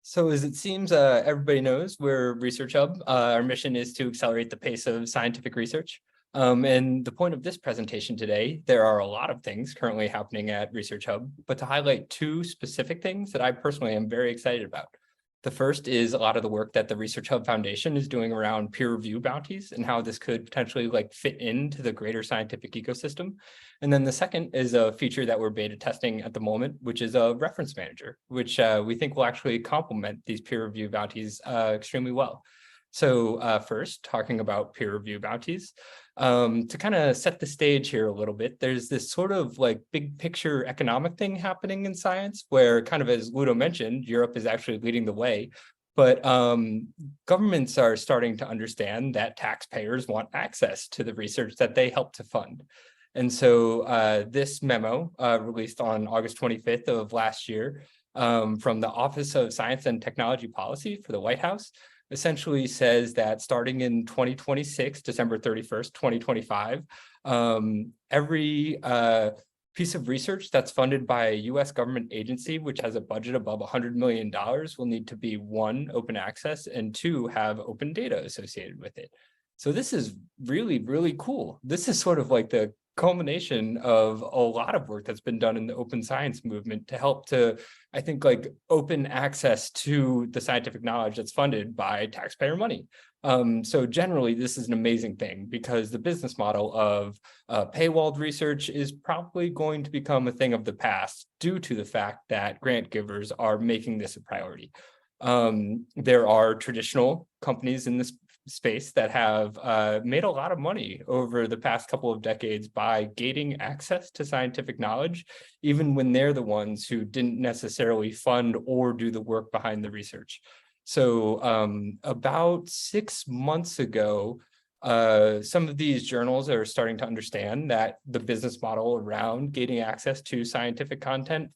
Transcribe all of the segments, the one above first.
So as it seems, everybody knows, we're ResearchHub. Our mission is to accelerate the pace of scientific research. And the point of this presentation today, there are a lot of things currently happening at ResearchHub, but to highlight two specific things that I personally am very excited about. The first is a lot of the work that the ResearchHub Foundation is doing around peer review bounties and how this could potentially fit into the greater scientific ecosystem. And then the second is a feature that we're beta testing at the moment, which is a reference manager, which we think will actually complement these peer review bounties extremely well. So first, talking about peer review bounties, to kind of set the stage here a little bit, there's this sort of big picture economic thing happening in science where, kind of as Ludo mentioned, Europe is actually leading the way. But governments are starting to understand that taxpayers want access to the research that they help to fund. And so this memo released on August 25th of last year from the Office of Science and Technology Policy for the White House essentially says that starting in 2026, December 31st, 2025, every piece of research that's funded by a US government agency, which has a budget above $100 million, will need to be one, open access, and two, have open data associated with it. So this is really, really cool. This is sort of like the culmination of a lot of work that's been done in the open science movement to help to, I think, open access to the scientific knowledge that's funded by taxpayer money. So generally, this is an amazing thing because the business model of paywalled research is probably going to become a thing of the past due to the fact that grant givers are making this a priority. There are traditional companies in this space that have made a lot of money over the past couple of decades by gating access to scientific knowledge, even when they're the ones who didn't necessarily fund or do the work behind the research. So about 6 months ago, some of these journals are starting to understand that the business model around gating access to scientific content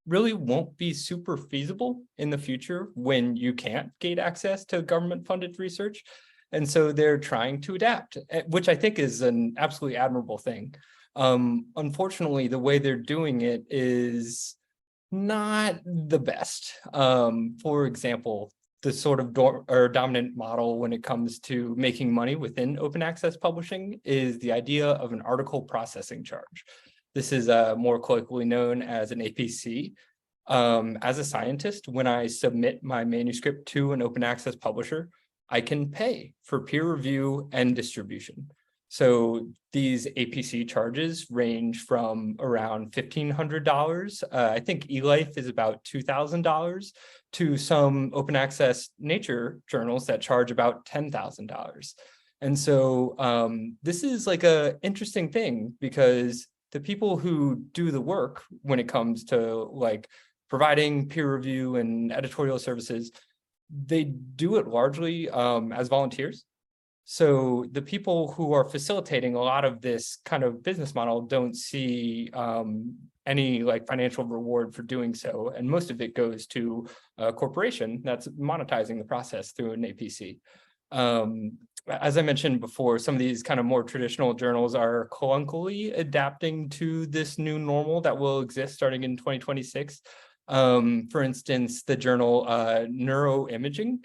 really won't be super feasible in the future when you can't gate access to government-funded research. And so they're trying to adapt, which I think is an absolutely admirable thing. Unfortunately, the way they're doing it is not the best. For example, the sort of dominant model when it comes to making money within open access publishing is the idea of an article processing charge. This is more colloquially known as an APC. As a scientist, when I submit my manuscript to an open access publisher, I can pay for peer review and distribution. So these APC charges range from around $1,500. I think eLife is about $2,000 to some open access nature journals that charge about $10,000. And so this is an interesting thing because the people who do the work when it comes to providing peer review and editorial services, they do it largely as volunteers. So the people who are facilitating a lot of this kind of business model don't see any financial reward for doing so. And most of it goes to a corporation that's monetizing the process through an APC. As I mentioned before, some of these kind of more traditional journals are clunkily adapting to this new normal that will exist starting in 2026. For instance, the journal Neuroimaging,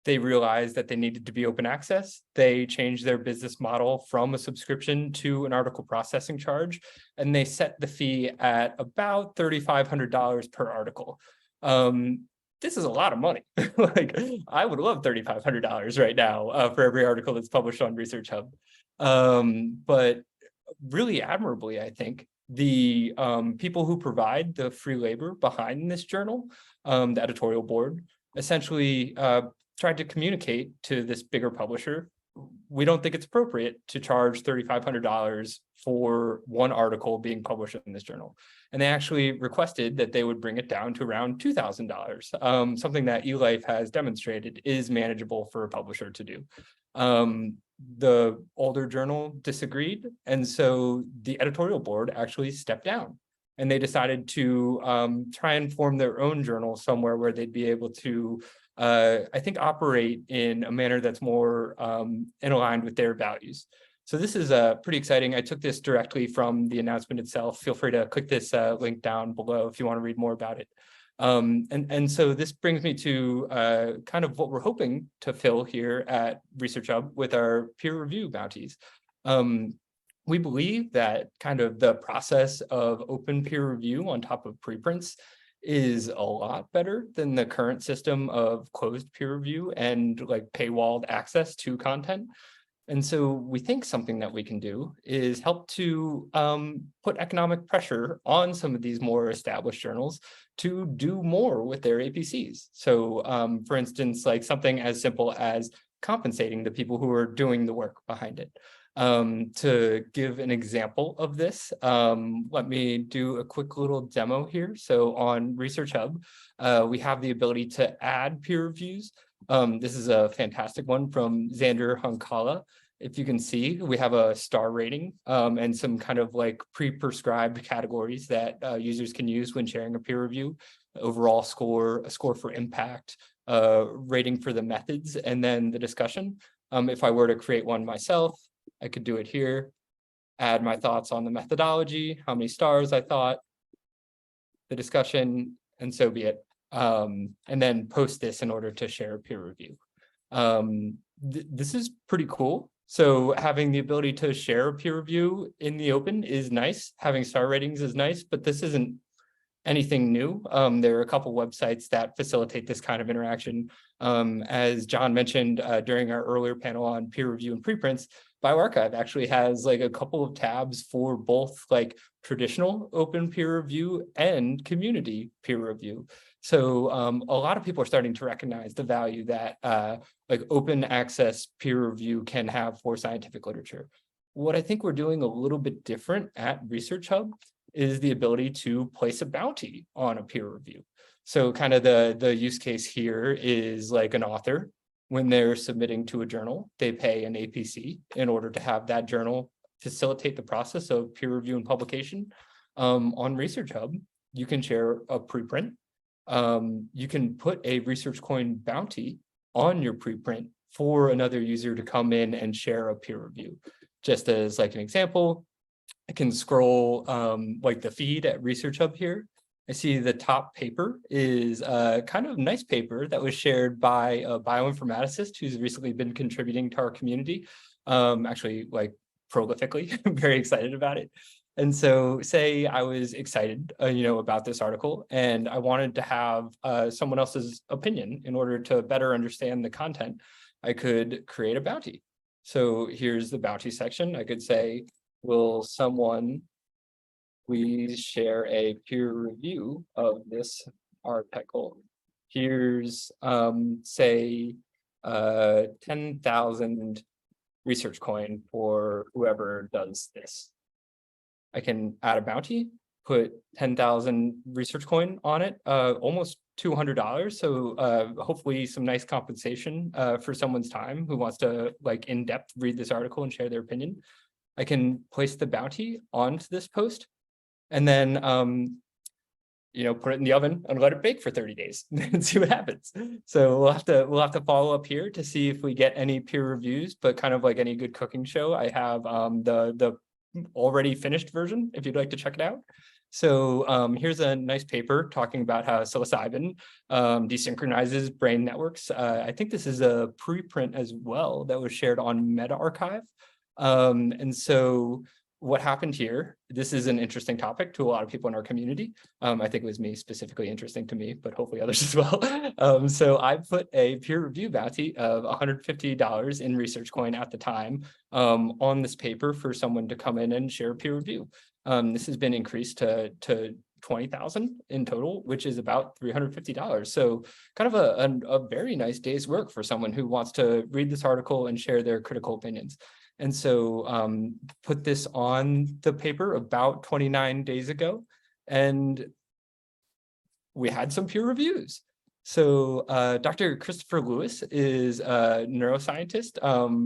they realized that they needed to be open access. They changed their business model from a subscription to an article processing charge, and they set the fee at about $3,500 per article. This is a lot of money. I would love $3,500 right now for every article that's published on ResearchHub. But really admirably, I think, the people who provide the free labor behind this journal, the editorial board, essentially tried to communicate to this bigger publisher, we don't think it's appropriate to charge $3,500 for one article being published in this journal. And they actually requested that they would bring it down to around $2,000, something that eLife has demonstrated is manageable for a publisher to do. The older journal disagreed, and so the editorial board actually stepped down. And they decided to try and form their own journal somewhere where they'd be able to, I think, operate in a manner that's more in aligned with their values. So this is pretty exciting. I took this directly from the announcement itself. Feel free to click this link down below if you want to read more about it. And so this brings me to kind of what we're hoping to fill here at ResearchHub with our peer review bounties. We believe that kind of the process of open peer review on top of preprints is a lot better than the current system of closed peer review and like paywalled access to content. And so we think something that we can do is help to put economic pressure on some of these more established journals to do more with their APCs. So for instance, like something as simple as compensating the people who are doing the work behind it. To give an example of this, let me do a quick little demo here. So on ResearchHub, we have the ability to add peer reviews. This is a fantastic one from Xander Hunkala. If you can see, we have a star rating and some kind of like pre-prescribed categories that users can use when sharing a peer review. Overall score, a score for impact, rating for the methods, and then the discussion. If I were to create one myself, I could do it here, add my thoughts on the methodology, how many stars I thought, the discussion, and so be it. And then post this in order to share a peer review. This is pretty cool. So having the ability to share a peer review in the open is nice. Having star ratings is nice, but this isn't anything new. There are a couple websites that facilitate this kind of interaction. As John mentioned during our earlier panel on peer review and preprints, bioRxiv actually has like a couple of tabs for both like traditional open peer review and community peer review. So a lot of people are starting to recognize the value that like open access peer review can have for scientific literature. What I think we're doing a little bit different at ResearchHub is the ability to place a bounty on a peer review. So kind of the use case here is like an author, when they're submitting to a journal, they pay an APC in order to have that journal facilitate the process of peer review and publication. On ResearchHub, you can share a preprint. You can put a research coin bounty on your preprint for another user to come in and share a peer review. Just as like an example, I can scroll like the feed at ResearchHub here. I see the top paper is a kind of nice paper that was shared by a bioinformaticist who's recently been contributing to our community, actually like prolifically. I'm very excited about it. And so say I was excited, about this article and I wanted to have someone else's opinion in order to better understand the content, I could create a bounty. So here's the bounty section. I could say, will someone please share a peer review of this article? Here's, say, 10,000 research coin for whoever does this. I can add a bounty, put 10,000 research coin on it, almost $200. So hopefully some nice compensation for someone's time who wants to like in-depth read this article and share their opinion. I can place the bounty onto this post and then, put it in the oven and let it bake for 30 days and see what happens. So we'll have to follow up here to see if we get any peer reviews, but kind of like any good cooking show, I have the already finished version if you'd like to check it out. So here's a nice paper talking about how psilocybin desynchronizes brain networks. I think this is a preprint as well that was shared on medRxiv. And so what happened here, this is an interesting topic to a lot of people in our community. I think it was me specifically interesting to me, but hopefully others as well. So I put a peer review bounty of $150 in research coin at the time on this paper for someone to come in and share a peer review. This has been increased to 20,000 in total, which is about $350. So kind of a very nice day's work for someone who wants to read this article and share their critical opinions. And so put this on the paper about 29 days ago, and we had some peer reviews. So Dr. Christopher Lewis is a neuroscientist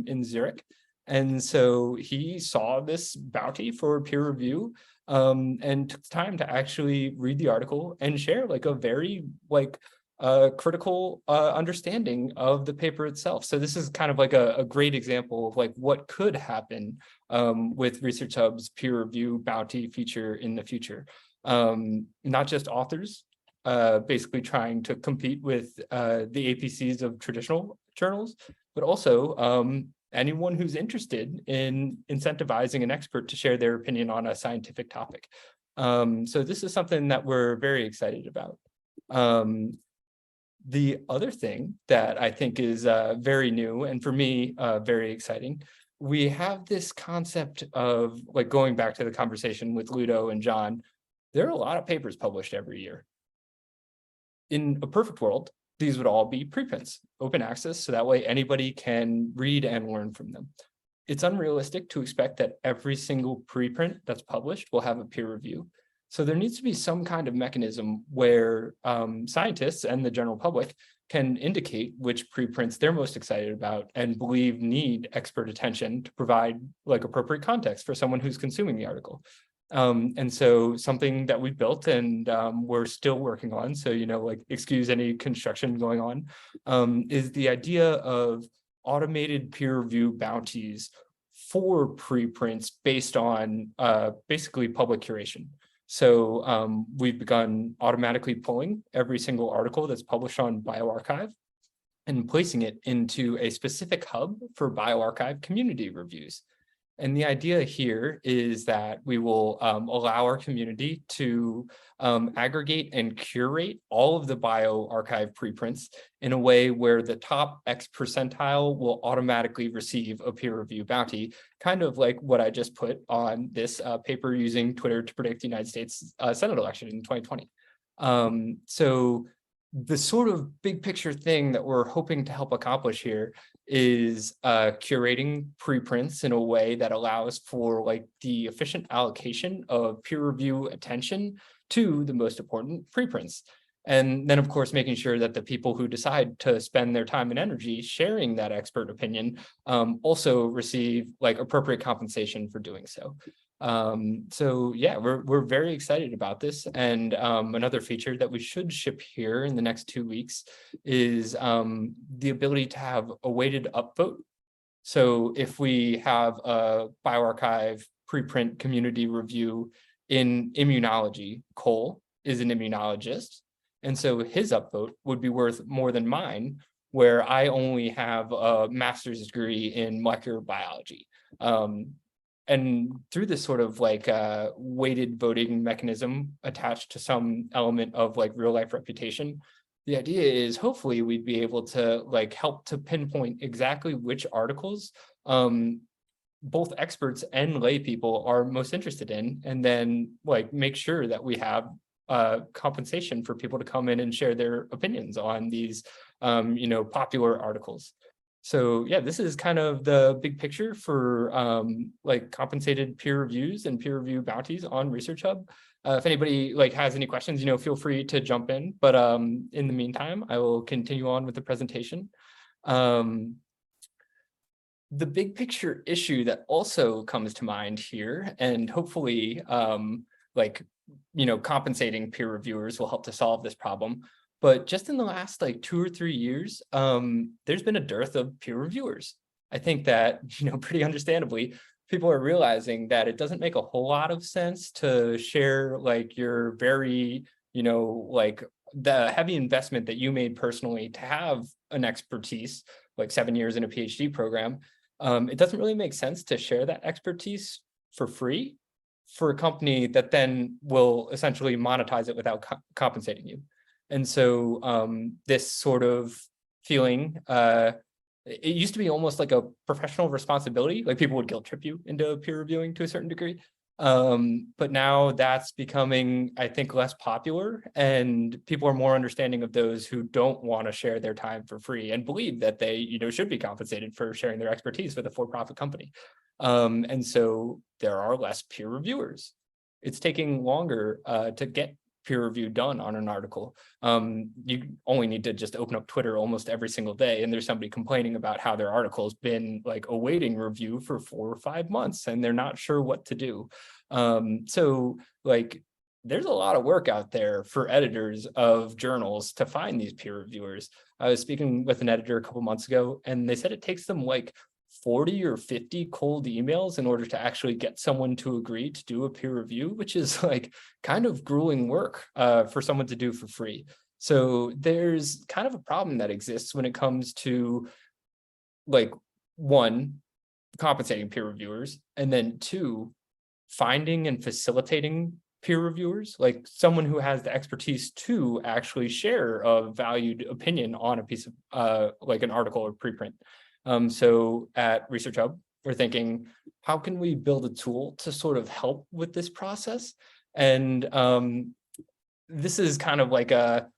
in Zurich. And so he saw this bounty for peer review and took time to actually read the article and share like a very critical understanding of the paper itself. So this is kind of like a great example of like what could happen with ResearchHub's peer review bounty feature in the future. Not just authors basically trying to compete with the APCs of traditional journals, but also anyone who's interested in incentivizing an expert to share their opinion on a scientific topic. So this is something that we're very excited about. The other thing that I think is very new, and for me, very exciting, we have this concept of, like, going back to the conversation with Ludo and John, there are a lot of papers published every year. In a perfect world, these would all be preprints, open access, so that way anybody can read and learn from them. It's unrealistic to expect that every single preprint that's published will have a peer review. So there needs to be some kind of mechanism where scientists and the general public can indicate which preprints they're most excited about and believe need expert attention to provide like appropriate context for someone who's consuming the article. And so something that we built and we're still working on, so, you know, like, excuse any construction going on, is the idea of automated peer review bounties for preprints based on basically public curation. So we've begun automatically pulling every single article that's published on bioRxiv and placing it into a specific hub for bioRxiv community reviews. And the idea here is that we will allow our community to aggregate and curate all of the bioRxiv preprints in a way where the top X percentile will automatically receive a peer review bounty, kind of like what I just put on this paper using Twitter to predict the United States Senate election in 2020. So the sort of big picture thing that we're hoping to help accomplish here is curating preprints in a way that allows for like the efficient allocation of peer review attention to the most important preprints. And then, of course, making sure that the people who decide to spend their time and energy sharing that expert opinion also receive like appropriate compensation for doing so. So yeah, we're very excited about this. And another feature that we should ship here in the next 2 weeks is the ability to have a weighted upvote. So if we have a bioRxiv preprint community review in immunology, Cole is an immunologist, and so his upvote would be worth more than mine, where I only have a master's degree in molecular biology. And through this sort of like weighted voting mechanism attached to some element of like real life reputation, the idea is hopefully we'd be able to like help to pinpoint exactly which articles both experts and lay people are most interested in, and then like make sure that we have compensation for people to come in and share their opinions on these you know, popular articles. So yeah, this is kind of the big picture for like compensated peer reviews and peer review bounties on ResearchHub. If anybody like has any questions, you know, feel free to jump in. But in the meantime, I will continue on with the presentation. The big picture issue that also comes to mind here, and hopefully like, you know, compensating peer reviewers will help to solve this problem. But just in the last like 2 or 3 years, there's been a dearth of peer reviewers. I think that, you know, pretty understandably, people are realizing that it doesn't make a whole lot of sense to share like your very, you know, like the heavy investment that you made personally to have an expertise, like 7 years in a PhD program. It doesn't really make sense to share that expertise for free for a company that then will essentially monetize it without compensating you. And so this sort of feeling, it used to be almost like a professional responsibility, like people would guilt trip you into peer reviewing to a certain degree. But now that's becoming, I think, less popular, and people are more understanding of those who don't want to share their time for free and believe that they, you know, should be compensated for sharing their expertise with a for-profit company. And so there are less peer reviewers. It's taking longer to get peer review done on an article. You only need to just open up Twitter almost every single day, and there's somebody complaining about how their article's been like awaiting review for 4 or 5 months, and they're not sure what to do. So like there's a lot of work out there for editors of journals to find these peer reviewers. I was speaking with an editor a couple months ago, and they said it takes them like 40 or 50 cold emails in order to actually get someone to agree to do a peer review, which is like kind of grueling work for someone to do for free. So there's kind of a problem that exists when it comes to, like, one, compensating peer reviewers, and then two, finding and facilitating peer reviewers, like someone who has the expertise to actually share a valued opinion on a piece of like an article or preprint. So at ResearchHub, we're thinking, how can we build a tool to sort of help with this process? And this is kind of like a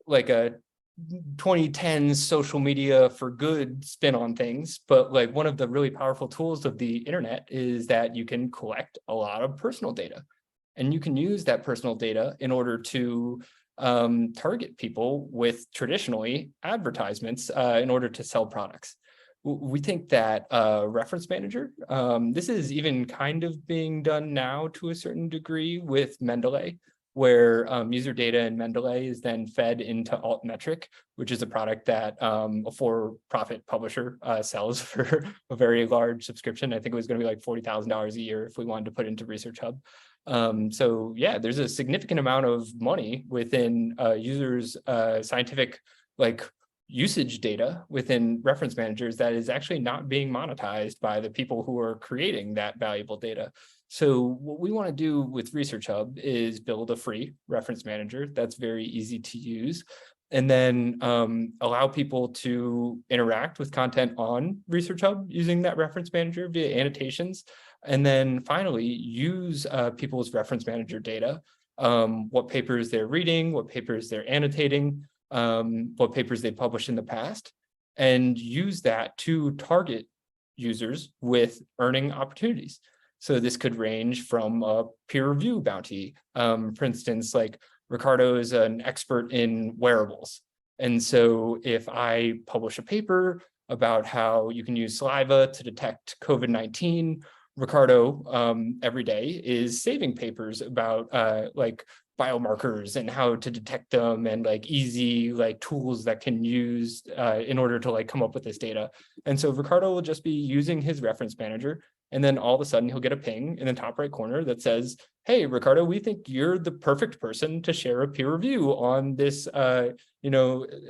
2010s social media for good spin on things, but like one of the really powerful tools of the internet is that you can collect a lot of personal data, and you can use that personal data in order to target people with traditionally advertisements in order to sell products. We think that reference manager, this is even kind of being done now to a certain degree with Mendeley, where user data in Mendeley is then fed into Altmetric, which is a product that a for-profit publisher sells for a very large subscription. I think it was going to be like $40,000 a year if we wanted to put into ResearchHub. So yeah, there's a significant amount of money within users' scientific usage data within reference managers that is actually not being monetized by the people who are creating that valuable data. So what we want to do with ResearchHub is build a free reference manager that's very easy to use, and then allow people to interact with content on ResearchHub using that reference manager via annotations. And then finally, use people's reference manager data, what papers they're reading, what papers they're annotating, what papers they published in the past, and use that to target users with earning opportunities. So this could range from a peer review bounty. For instance, like Ricardo is an expert in wearables. And so if I publish a paper about how you can use saliva to detect COVID-19, Ricardo every day is saving papers about biomarkers and how to detect them, and easy tools that can use in order to come up with this data. And so Ricardo will just be using his reference manager, and then all of a sudden he'll get a ping in the top right corner that says, hey, Ricardo, we think you're the perfect person to share a peer review on this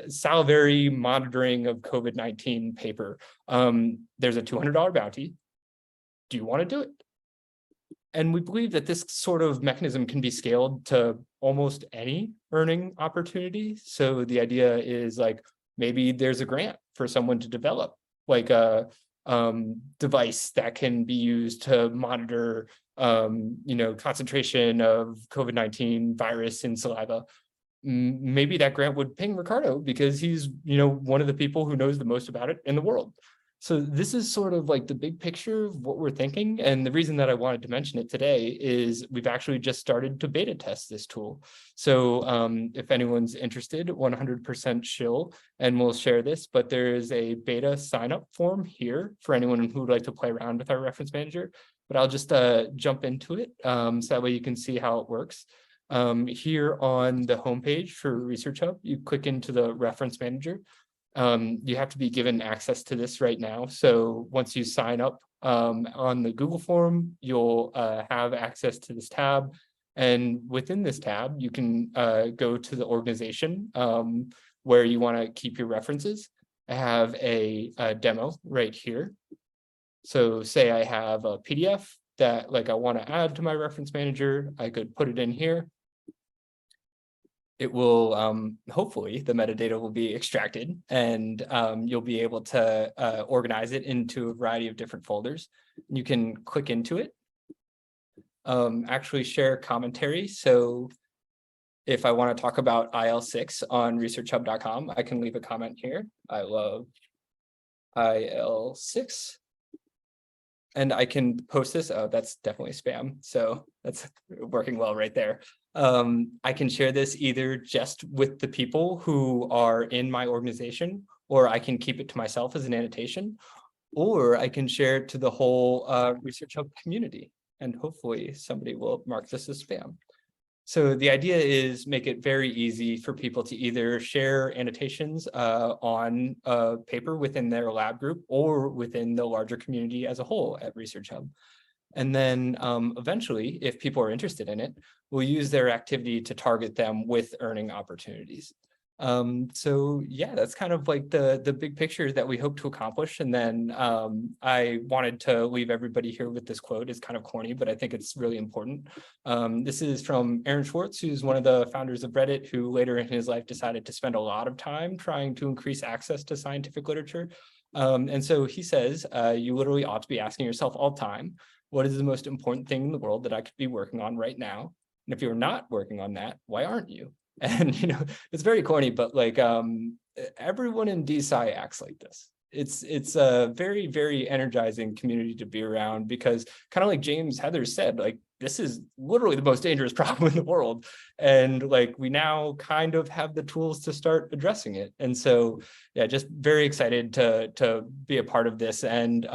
salivary monitoring of COVID-19 paper. There's a $200 bounty. Do you want to do it? And we believe that this sort of mechanism can be scaled to almost any earning opportunity. So the idea is maybe there's a grant for someone to develop a device that can be used to monitor concentration of COVID-19 virus in saliva. Maybe that grant would ping Ricardo because he's one of the people who knows the most about it in the world. So this is sort of the big picture of what we're thinking. And the reason that I wanted to mention it today is we've actually just started to beta test this tool. So if anyone's interested, 100% shill, and we'll share this, but there is a beta sign up form here for anyone who would like to play around with our reference manager. But I'll just jump into it so that way you can see how it works. Here on the homepage for ResearchHub, you click into the reference manager. You have to be given access to this right now. So once you sign up on the Google form, you'll have access to this tab. And within this tab, you can go to the organization where you want to keep your references. I have a demo right here. So say I have a PDF that I want to add to my reference manager. I could put it in here. It will, hopefully, the metadata will be extracted, and you'll be able to organize it into a variety of different folders. You can click into it, actually share commentary. So if I want to talk about IL-6 on researchhub.com, I can leave a comment here. I love IL-6. And I can post this. Oh, that's definitely spam. So that's working well right there. I can share this either just with the people who are in my organization, or I can keep it to myself as an annotation, or I can share it to the whole ResearchHub community. And hopefully somebody will mark this as spam. So the idea is make it very easy for people to either share annotations on a paper within their lab group or within the larger community as a whole at ResearchHub. And then eventually, if people are interested in it, we'll use their activity to target them with earning opportunities. So yeah, that's kind of like the big picture that we hope to accomplish. And then I wanted to leave everybody here with this quote. It's kind of corny, but I think it's really important. This is from Aaron Swartz, who's one of the founders of Reddit, who later in his life decided to spend a lot of time trying to increase access to scientific literature. And so he says, you literally ought to be asking yourself all the time, what is the most important thing in the world that I could be working on right now? And if you're not working on that, why aren't you? And, it's very corny, but like everyone in DSci acts like this. It's a very, very energizing community to be around because kind of like James Heather said, like, this is literally the most dangerous problem in the world. And like, we now kind of have the tools to start addressing it. And so, yeah, just very excited to be a part of this. And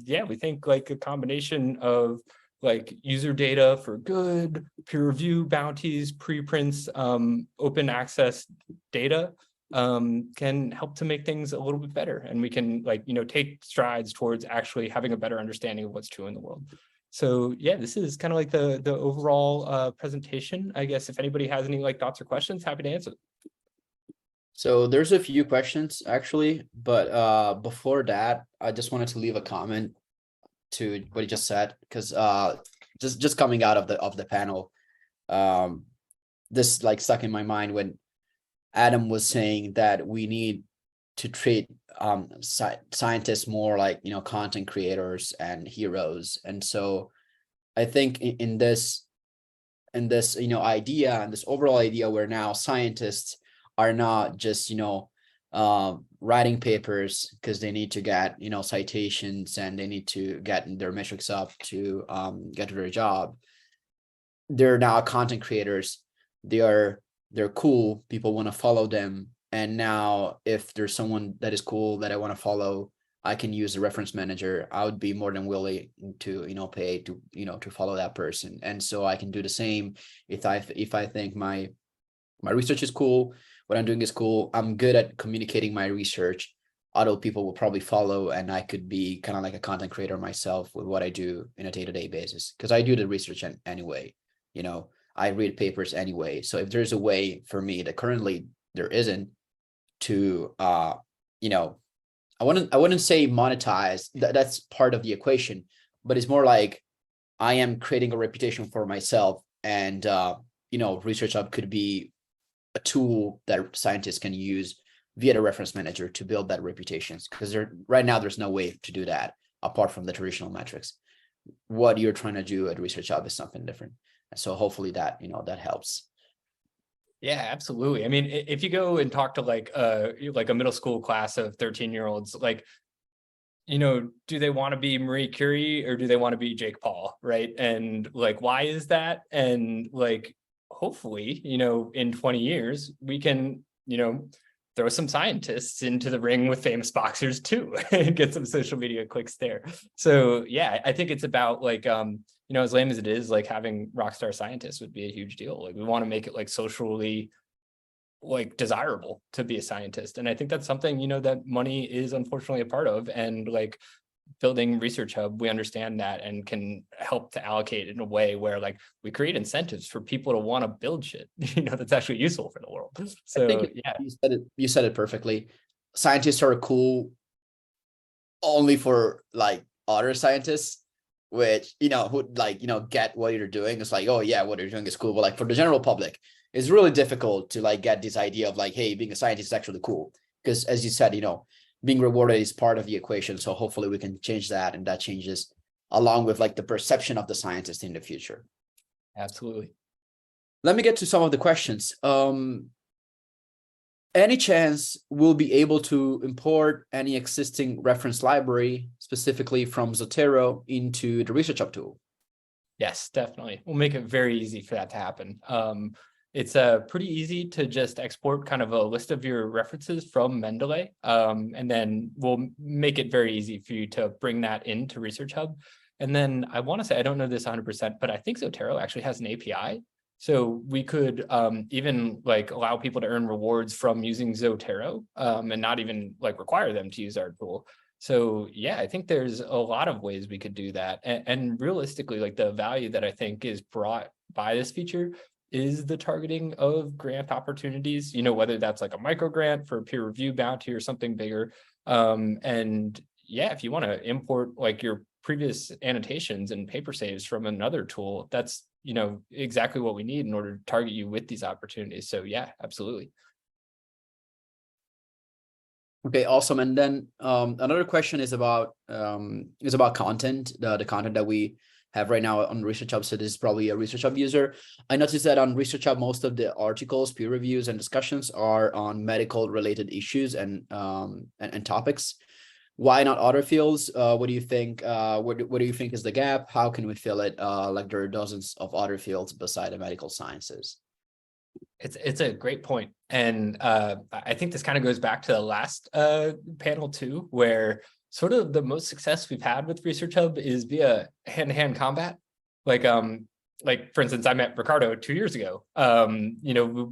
yeah, we think like a combination of like user data for good, peer review bounties, preprints, open access data can help to make things a little bit better. And we can like, take strides towards actually having a better understanding of what's true in the world. So yeah, this is kind of like the overall presentation. I guess if anybody has any like thoughts or questions, happy to answer. So there's a few questions actually, but before that, I just wanted to leave a comment to what you just said, because just coming out of the panel, this like stuck in my mind when Adam was saying that we need to treat scientists more like content creators and heroes. And so I think in this idea and this overall idea where now scientists are not just writing papers because they need to get citations and they need to get their metrics up to get to their job. They're now content creators. They're cool, people want to follow them, and now if there's someone that is cool that I want to follow, I can use the reference manager. I would be more than willing to pay to follow that person. And so I can do the same if I think my research is cool, what I'm doing is cool, I'm good at communicating my research, other people will probably follow, and I could be kind of like a content creator myself with what I do in a day-to-day basis, because I do the research anyway. I read papers anyway. So if there's a way for me that currently there isn't to I wouldn't say monetize, that's part of the equation, but it's more like I am creating a reputation for myself, and ResearchHub could be a tool that scientists can use via the reference manager to build that reputation, because right now there's no way to do that apart from the traditional metrics. What you're trying to do at ResearchHub is something different. So hopefully that that helps. Yeah, absolutely. I mean, if you go and talk to like a middle school class of 13-year-olds, like, do they want to be Marie Curie or do they want to be Jake Paul, right? And like, why is that? And like, hopefully, in 20 years, we can, throw some scientists into the ring with famous boxers too, and get some social media clicks there. So yeah, I think it's about like, as lame as it is, like having rock star scientists would be a huge deal. Like we want to make it like socially like desirable to be a scientist. And I think that's something, that money is unfortunately a part of. And like building ResearchHub, we understand that and can help to allocate in a way where like we create incentives for people to want to build shit, that's actually useful for the world. So I think yeah, you said it perfectly. Scientists are cool only for like other scientists, which who like get what you're doing. It's like, oh yeah, what you're doing is cool, but like for the general public, it's really difficult to like get this idea of like, hey, being a scientist is actually cool, because as you said, being rewarded is part of the equation. So hopefully we can change that, and that changes along with like the perception of the scientist in the future. absolutely. Let me get to some of the questions. Any chance we'll be able to import any existing reference library, specifically from Zotero, into the ResearchHub tool? Yes, definitely. We'll make it very easy for that to happen. It's pretty easy to just export kind of a list of your references from Mendeley, and then we'll make it very easy for you to bring that into ResearchHub. And then I want to say, I don't know this 100%, but I think Zotero actually has an API So we could even like allow people to earn rewards from using Zotero and not even like require them to use our tool. So yeah, I think there's a lot of ways we could do that. And realistically, like the value that I think is brought by this feature is the targeting of grant opportunities, whether that's like a micro grant for a peer review bounty or something bigger. And yeah, if you want to import like your previous annotations and paper saves from another tool, that's exactly what we need in order to target you with these opportunities. So yeah, absolutely. Okay, awesome. And then another question is about content, the content that we have right now on ResearchHub. So this is probably a ResearchHub user. I noticed that on ResearchHub, most of the articles, peer reviews, and discussions are on medical related issues and topics. Why not other fields? What do you think? What do you think is the gap? How can we fill it? Like there are dozens of other fields beside the medical sciences. It's a great point. And I think this kind of goes back to the last panel too, where sort of the most success we've had with ResearchHub is via hand-to-hand combat. Like for instance, I met Ricardo 2 years ago.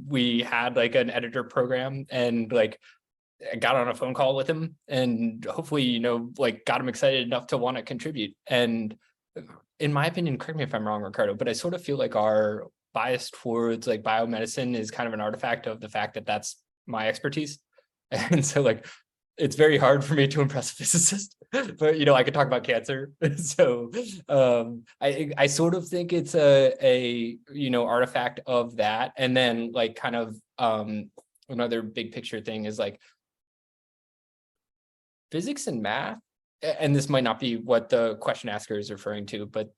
We had like an editor program and like I got on a phone call with him and hopefully, like got him excited enough to want to contribute. And in my opinion, correct me if I'm wrong, Ricardo, but I sort of feel like our bias towards like biomedicine is kind of an artifact of the fact that that's my expertise. And so like, it's very hard for me to impress a physicist, but I could talk about cancer. So I sort of think it's a artifact of that. And then like kind of another big picture thing is like physics and math, and this might not be what the question asker is referring to, but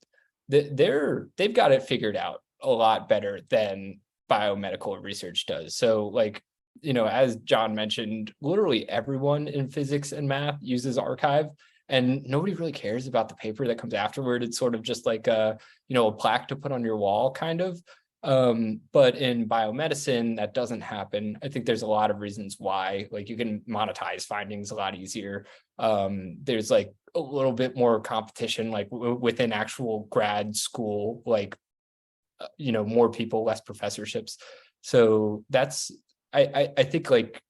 they've got it figured out a lot better than biomedical research does. So like, as John mentioned, literally everyone in physics and math uses archive and nobody really cares about the paper that comes afterward. It's sort of just like a plaque to put on your wall kind of. But in biomedicine, that doesn't happen. I think there's a lot of reasons why, like you can monetize findings a lot easier. There's like a little bit more competition, like within actual grad school, like, more people, less professorships. So that's, I think like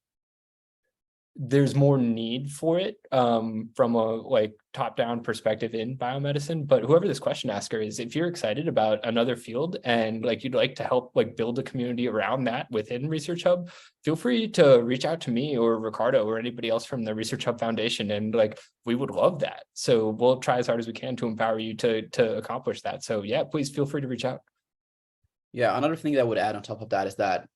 there's more need for it from a like top-down perspective in biomedicine. But whoever this question asker is, if you're excited about another field and like you'd like to help like build a community around that within ResearchHub, feel free to reach out to me or Ricardo or anybody else from the ResearchHub Foundation, and like we would love that. So we'll try as hard as we can to empower you to accomplish that. So yeah, please feel free to reach out. Yeah, another thing that I would add on top of that is that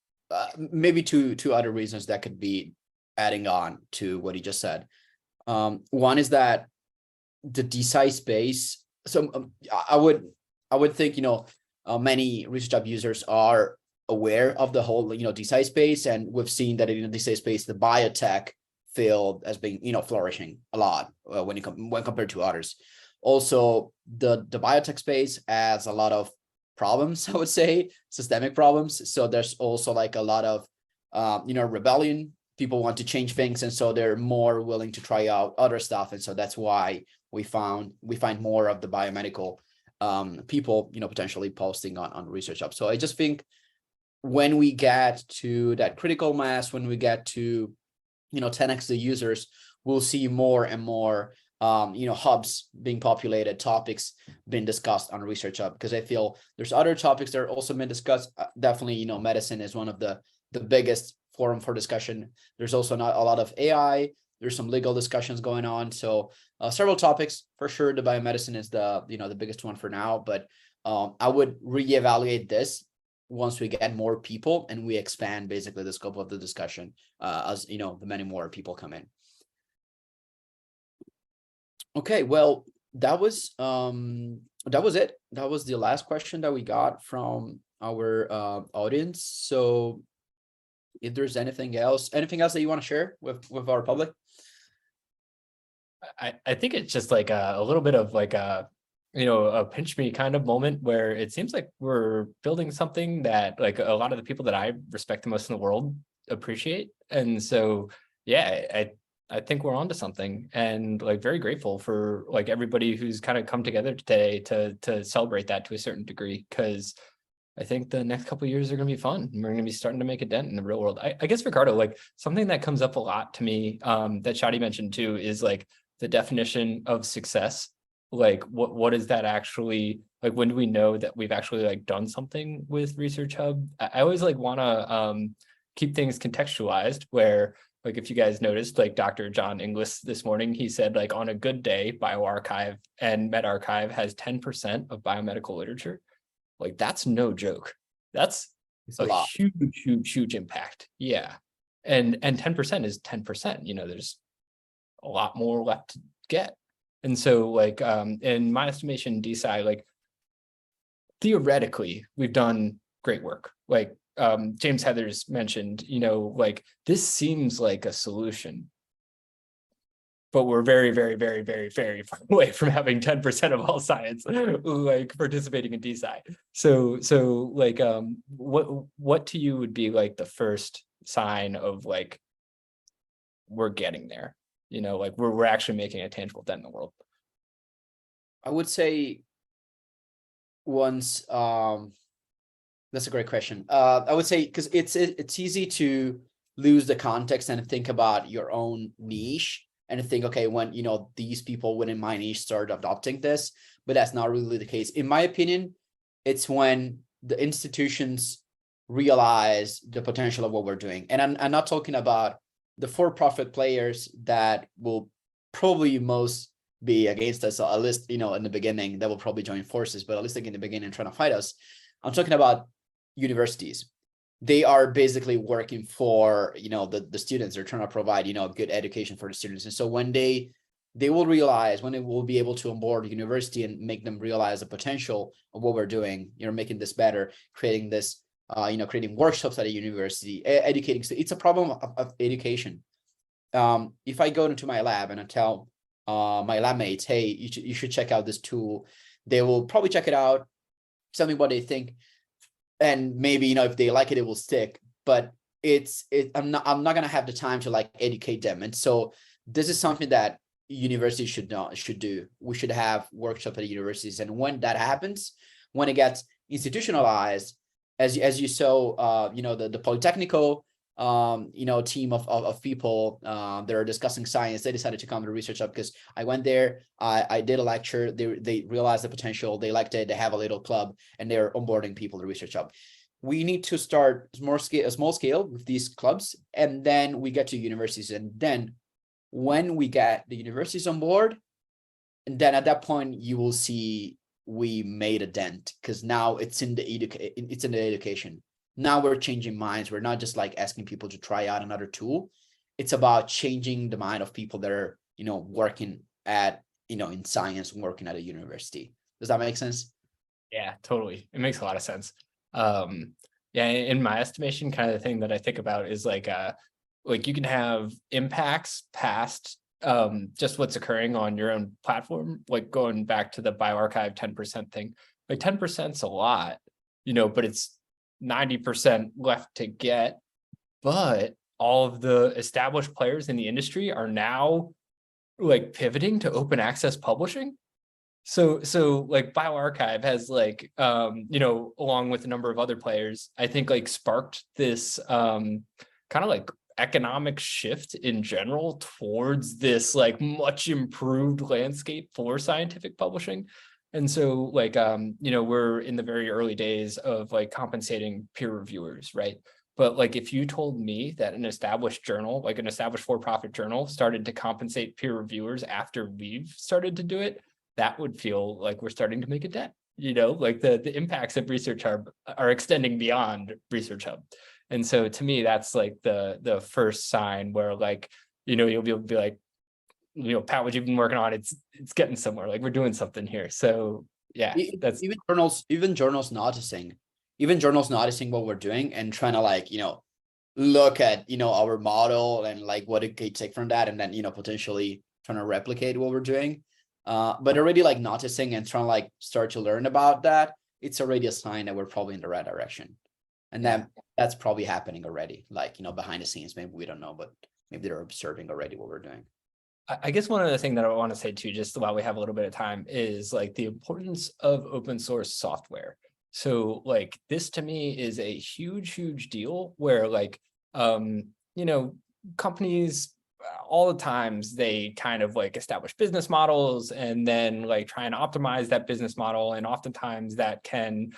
maybe two other reasons that could be adding on to what he just said. One is that the DeSci space. So I would think many ResearchHub users are aware of the whole DeSci space, and we've seen that in the DeSci space, the biotech field has been flourishing a lot when compared to others. Also, the biotech space has a lot of problems, I would say, systemic problems. So there's also like a lot of rebellion. People want to change things, and so they're more willing to try out other stuff. And so that's why we find more of the biomedical people potentially posting on ResearchHub. So I just think when we get to that critical mass, when we get to 10x the users, we'll see more and more hubs being populated, topics being discussed on ResearchHub, because I feel there's other topics that are also been discussed. Definitely, medicine is one of the biggest forum for discussion. There's also not a lot of AI. There's some legal discussions going on. So several topics for sure. The biomedicine is the biggest one for now, but I would reevaluate this once we get more people and we expand basically the scope of the discussion as the many more people come in. Okay, well, that was it. That was the last question that we got from our audience. So if there's anything else that you want to share with our public? I think it's just like a little bit of like a pinch me kind of moment where it seems like we're building something that like a lot of the people that I respect the most in the world appreciate. And so, yeah, I think we're onto something, and like very grateful for like everybody who's kind of come together today to celebrate that to a certain degree, because I think the next couple of years are going to be fun. We're going to be starting to make a dent in the real world. I guess, Ricardo, like something that comes up a lot to me that Shadi mentioned too is like the definition of success. Like what is that actually like? When do we know that we've actually like done something with Research Hub? I always like want to keep things contextualized where like if you guys noticed, like Dr. John Inglis this morning, he said like on a good day, bioRxiv and medRxiv has 10% of biomedical literature. Like that's no joke. That's It's a a lot. huge impact. Yeah. And 10% is 10%. You know, there's a lot more left to get. And so like in my estimation, DSci, like theoretically, we've done great work. Like James Heathers mentioned, you know, like this seems like a solution, but we're very far away from having 10% of all science like participating in DSci. So like what to you would be like the first sign of like we're getting there, you know, like we're actually making a tangible dent in the world? I would say once that's a great question. I would say because it's easy to lose the context and think about your own niche and think, okay, when you know these people within my niche start adopting this, but that's not really the case. In my opinion, it's when the institutions realize the potential of what we're doing. And I'm not talking about the for-profit players that will probably most be against us, at least, you know, in the beginning, that will probably join forces, but at least like in the beginning trying to fight us. I'm talking about universities. They are basically working for, you know, the students. They're trying to provide, you know, good education for the students. And so when they will realize, when they will be able to onboard the university and make them realize the potential of what we're doing, you know, making this better, creating this, you know, creating workshops at a university, educating. So it's a problem of education. If I go into my lab and I tell my lab mates, hey, you should check out this tool, they will probably check it out, tell me what they think, and maybe, you know, if they like it, it will stick. But I'm not gonna have the time to like educate them. And so this is something that universities should do. We should have workshops at universities, and when that happens, when it gets institutionalized, as you saw, you know, the Polytechnical you know, team of people that are discussing science, they decided to come to Research Hub because I went there, I did a lecture, they realized the potential, they liked it, they have a little club, and they're onboarding people to Research Hub. We need to start a small scale with these clubs, and then we get to universities. And then when we get the universities on board, and then at that point you will see we made a dent, because now it's in the education. Now we're changing minds. We're not just like asking people to try out another tool. It's about changing the mind of people that are, you know, working at, you know, in science, working at a university. Does that make sense? Yeah, totally. It makes a lot of sense. Yeah, in my estimation, kind of the thing that I think about is like you can have impacts past just what's occurring on your own platform, like going back to the bioRxiv 10% thing. Like 10%'s a lot, you know, but it's 90% left to get. But all of the established players in the industry are now like pivoting to open access publishing. So like bioRxiv has like you know, along with a number of other players, I think like sparked this kind of like economic shift in general towards this like much improved landscape for scientific publishing. And so like you know, we're in the very early days of like compensating peer reviewers, right? But like if you told me that an established journal, like an established for-profit journal, started to compensate peer reviewers after we've started to do it, that would feel like we're starting to make a dent. You know, like the impacts of Research Hub are extending beyond Research Hub. And so to me, that's like the first sign where like, you know, you'll be able to be like, you know, Pat, what you've been working on, it's getting somewhere. Like we're doing something here. So yeah, that's Even journals noticing what we're doing and trying to like, you know, look at, you know, our model and like what it could take from that, and then, you know, potentially trying to replicate what we're doing. But already like noticing and trying to like start to learn about that, it's already a sign that we're probably in the right direction. And then that's probably happening already, like, you know, behind the scenes. Maybe we don't know, but maybe they're observing already what we're doing. I guess one other thing that I want to say too, just while we have a little bit of time, is like the importance of open source software. So like this to me is a huge deal where like, companies all the times they kind of like establish business models and then like try and optimize that business model. And oftentimes that can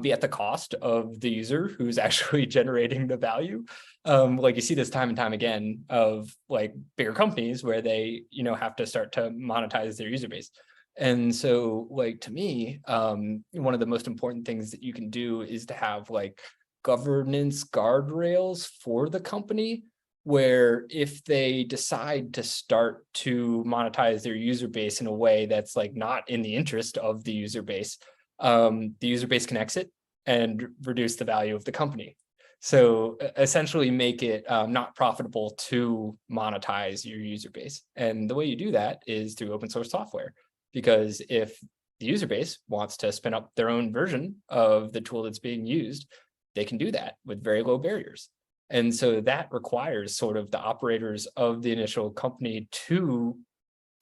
be at the cost of the user who's actually generating the value. Like you see this time and time again of like bigger companies where they, have to start to monetize their user base. And so like to me, one of the most important things that you can do is to have like governance guardrails for the company where if they decide to start to monetize their user base in a way that's like not in the interest of the user base can exit and reduce the value of the company. So essentially make it not profitable to monetize your user base. And the way you do that is through open source software, because if the user base wants to spin up their own version of the tool that's being used, they can do that with very low barriers. And so that requires sort of the operators of the initial company to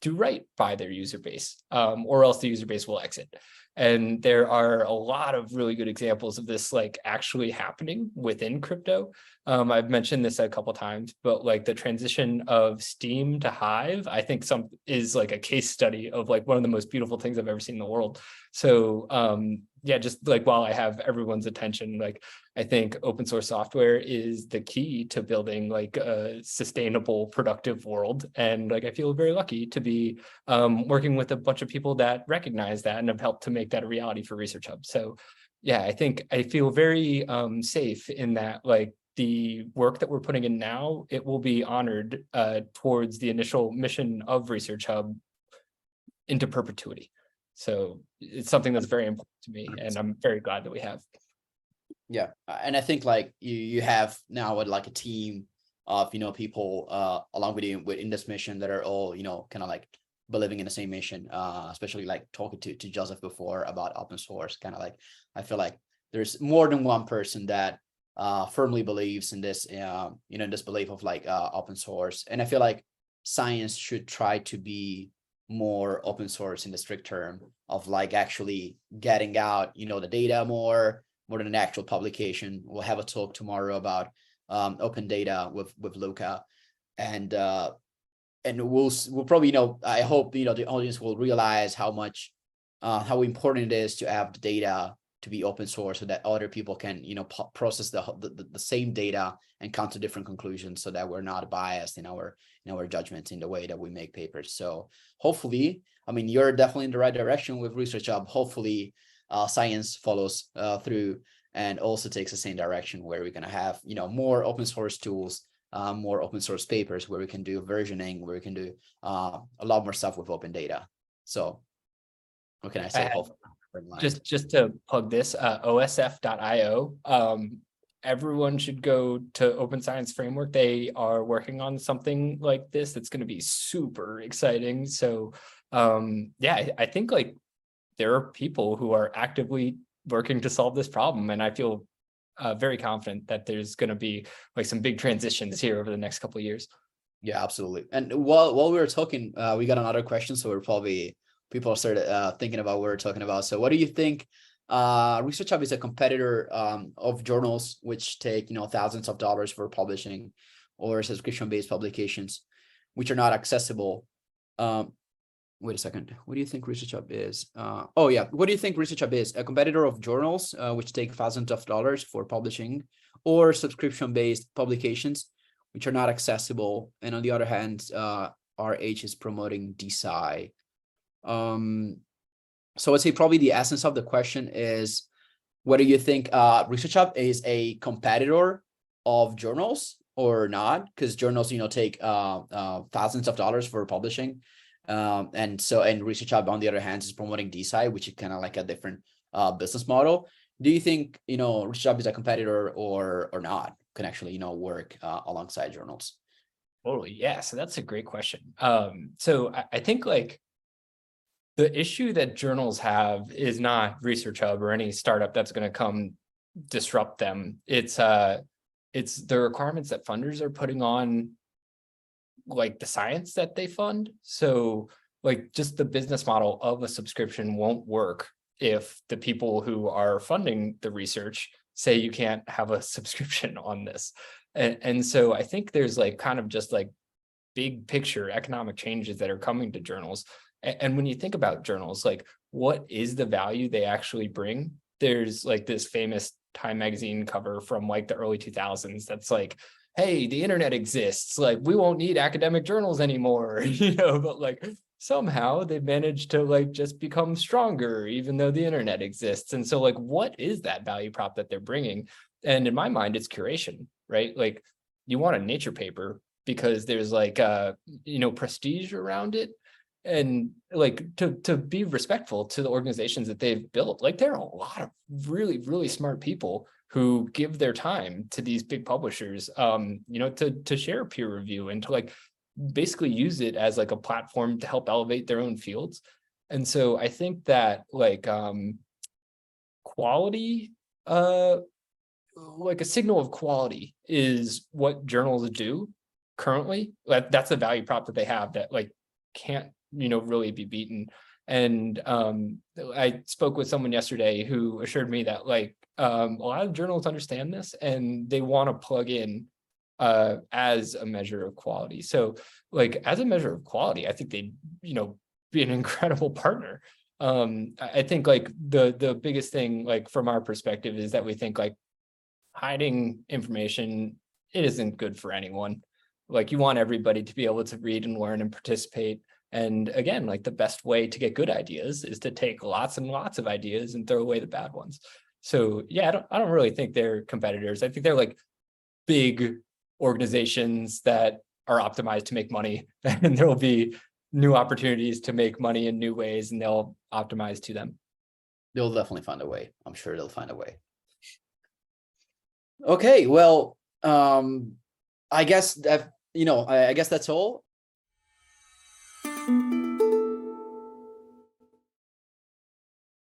do right by their user base, or else the user base will exit. And there are a lot of really good examples of this like actually happening within crypto. I've mentioned this a couple of times, but like the transition of Steam to Hive, I think is like a case study of like one of the most beautiful things I've ever seen in the world. So yeah, just like while I have everyone's attention, like I think open source software is the key to building like a sustainable, productive world. And like I feel very lucky to be working with a bunch of people that recognize that and have helped to make that a reality for ResearchHub. So yeah, I think I feel very safe in that like the work that we're putting in now, it will be honored towards the initial mission of ResearchHub into perpetuity. So it's something that's very important to me, and I'm very glad that we have. Yeah, and I think like you have now like a team of people along with you in this mission that are all kind of like believing in the same mission. Especially like talking to Joseph before about open source, kind of like I feel like there's more than one person that firmly believes in this in this belief of like open source, and I feel like science should try to be more open source in the strict term of like actually getting out the data more than an actual publication. We'll have a talk tomorrow about open data with Luca, and we'll probably I hope the audience will realize how how important it is to have the data to be open source so that other people can process the same data and come to different conclusions, so that we're not biased in our judgments in the way that we make papers. So hopefully, I mean, you're definitely in the right direction with ResearchHub. Hopefully science follows through and also takes the same direction, where we're going to have more open source tools, more open source papers, where we can do versioning, where we can do a lot more stuff with open data. So what can I say? Just to plug this, osf.io. Everyone should go to Open Science Framework. They are working on something like this that's going to be super exciting. So yeah, I think like there are people who are actively working to solve this problem, and I feel very confident that there's going to be like some big transitions here over the next couple of years. Yeah, absolutely. And while we were talking, we got another question, so we're probably people started thinking about what we're talking about. So what do you think? ResearchHub is a competitor of journals which take thousands of dollars for publishing, or subscription-based publications which are not accessible. Wait a second. What do you think ResearchHub is? Oh yeah, what do you think ResearchHub is? A competitor of journals which take thousands of dollars for publishing, or subscription-based publications which are not accessible? And on the other hand, RH is promoting DeSci. So I'd say probably the essence of the question is, whether you think ResearchHub is a competitor of journals or not, because journals take thousands of dollars for publishing, and ResearchHub on the other hand is promoting DeSci, which is kind of like a different business model. Do you think ResearchHub is a competitor or not, can actually work alongside journals? Totally, yeah. So that's a great question. So I think like the issue that journals have is not ResearchHub or any startup that's going to come disrupt them. It's the requirements that funders are putting on like the science that they fund. So like just the business model of a subscription won't work if the people who are funding the research say you can't have a subscription on this. And so I think there's like kind of just like big picture economic changes that are coming to journals. And when you think about journals, like what is the value they actually bring? There's like this famous Time magazine cover from like the early 2000s that's like, hey, the internet exists, like we won't need academic journals anymore, but like somehow they managed to like just become stronger even though the internet exists. And so like what is that value prop that they're bringing? And in my mind, it's curation, right? Like you want a Nature paper because there's like prestige around it, and like to be respectful to the organizations that they've built. Like there are a lot of really, really smart people who give their time to these big publishers, to share peer review and to like basically use it as like a platform to help elevate their own fields. And so I think that like quality, like a signal of quality is what journals do currently. That's a value prop that they have that like can't really be beaten. And I spoke with someone yesterday who assured me that like a lot of journals understand this and they want to plug in as a measure of quality. So like as a measure of quality, I think they'd be an incredible partner. I think like the biggest thing like from our perspective is that we think like hiding information, it isn't good for anyone. Like you want everybody to be able to read and learn and participate. And again, like the best way to get good ideas is to take lots and lots of ideas and throw away the bad ones. So yeah, I don't really think they're competitors. I think they're like big organizations that are optimized to make money, and there will be new opportunities to make money in new ways, and they'll optimize to them. They'll definitely find a way. I'm sure they'll find a way. Okay, well, I guess that I guess that's all.